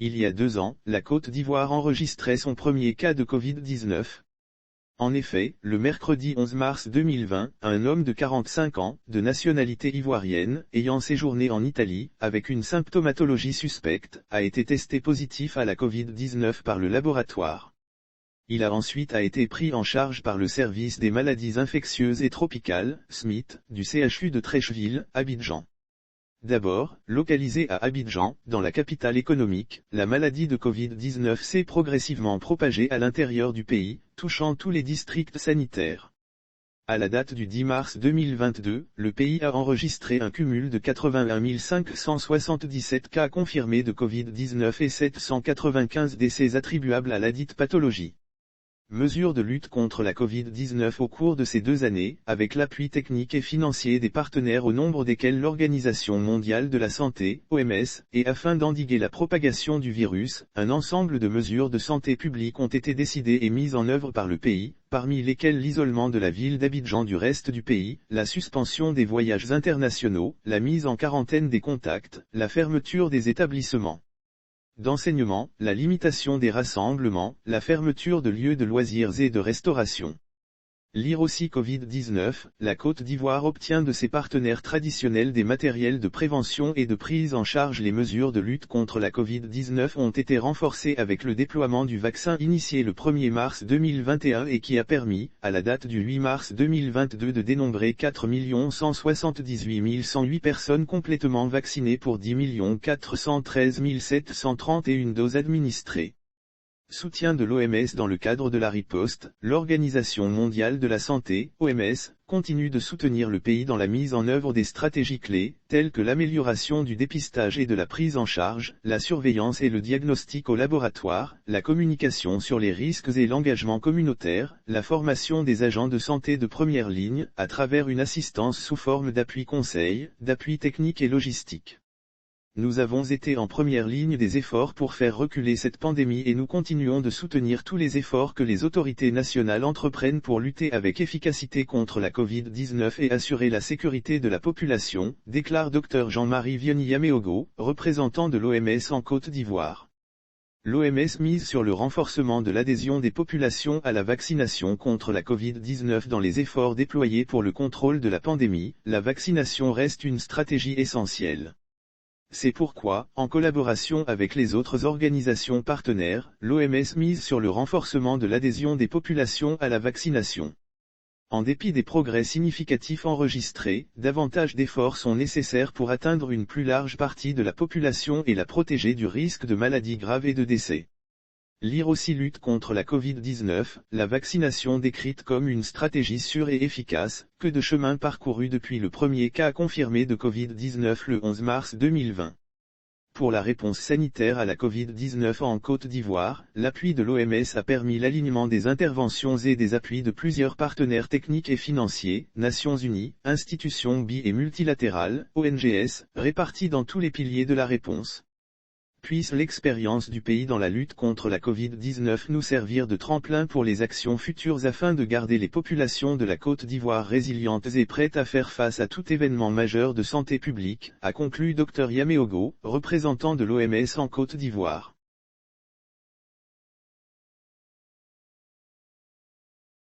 Il y a 2 ans, la Côte d'Ivoire enregistrait son premier cas de Covid-19. En effet, le mercredi 11 mars 2020, un homme de 45 ans, de nationalité ivoirienne, ayant séjourné en Italie, avec une symptomatologie suspecte, a été testé positif à la Covid-19 par le laboratoire. Il a ensuite été pris en charge par le service des maladies infectieuses et tropicales, SMIT, du CHU de Treichville, Abidjan. D'abord, localisée à Abidjan, dans la capitale économique, la maladie de Covid-19 s'est progressivement propagée à l'intérieur du pays, touchant tous les districts sanitaires. À la date du 10 mars 2022, le pays a enregistré un cumul de 81 577 cas confirmés de Covid-19 et 795 décès attribuables à ladite pathologie. Mesures de lutte contre la Covid-19 au cours de ces 2 années, avec l'appui technique et financier des partenaires au nombre desquels l'Organisation mondiale de la santé, OMS, et afin d'endiguer la propagation du virus, un ensemble de mesures de santé publique ont été décidées et mises en œuvre par le pays, parmi lesquelles l'isolement de la ville d'Abidjan du reste du pays, la suspension des voyages internationaux, la mise en quarantaine des contacts, la fermeture des établissements d'enseignement, la limitation des rassemblements, la fermeture de lieux de loisirs et de restauration. Lire aussi Covid-19, la Côte d'Ivoire obtient de ses partenaires traditionnels des matériels de prévention et de prise en charge. Les mesures de lutte contre la Covid-19 ont été renforcées avec le déploiement du vaccin initié le 1er mars 2021 et qui a permis, à la date du 8 mars 2022 de dénombrer 4 178 108 personnes complètement vaccinées pour 10 413 731 doses administrées. Soutien de l'OMS. Dans le cadre de la riposte, l'Organisation mondiale de la santé, OMS, continue de soutenir le pays dans la mise en œuvre des stratégies clés, telles que l'amélioration du dépistage et de la prise en charge, la surveillance et le diagnostic au laboratoire, la communication sur les risques et l'engagement communautaire, la formation des agents de santé de première ligne, à travers une assistance sous forme d'appui conseil, d'appui technique et logistique. Nous avons été en première ligne des efforts pour faire reculer cette pandémie et nous continuons de soutenir tous les efforts que les autorités nationales entreprennent pour lutter avec efficacité contre la Covid-19 et assurer la sécurité de la population, déclare Dr Jean-Marie Vianney-Yaméogo, représentant de l'OMS en Côte d'Ivoire. L'OMS mise sur le renforcement de l'adhésion des populations à la vaccination contre la Covid-19 dans les efforts déployés pour le contrôle de la pandémie. La vaccination reste une stratégie essentielle. C'est pourquoi, en collaboration avec les autres organisations partenaires, l'OMS mise sur le renforcement de l'adhésion des populations à la vaccination. En dépit des progrès significatifs enregistrés, davantage d'efforts sont nécessaires pour atteindre une plus large partie de la population et la protéger du risque de maladies graves et de décès. Lire aussi lutte contre la Covid-19, la vaccination décrite comme une stratégie sûre et efficace, que de chemin parcouru depuis le premier cas confirmé de Covid-19 le 11 mars 2020. Pour la réponse sanitaire à la Covid-19 en Côte d'Ivoire, l'appui de l'OMS a permis l'alignement des interventions et des appuis de plusieurs partenaires techniques et financiers, Nations Unies, institutions bi- et multilatérales, ONGs, répartis dans tous les piliers de la réponse. Puisse l'expérience du pays dans la lutte contre la Covid-19 nous servir de tremplin pour les actions futures afin de garder les populations de la Côte d'Ivoire résilientes et prêtes à faire face à tout événement majeur de santé publique, a conclu Dr Yaméogo, représentant de l'OMS en Côte d'Ivoire.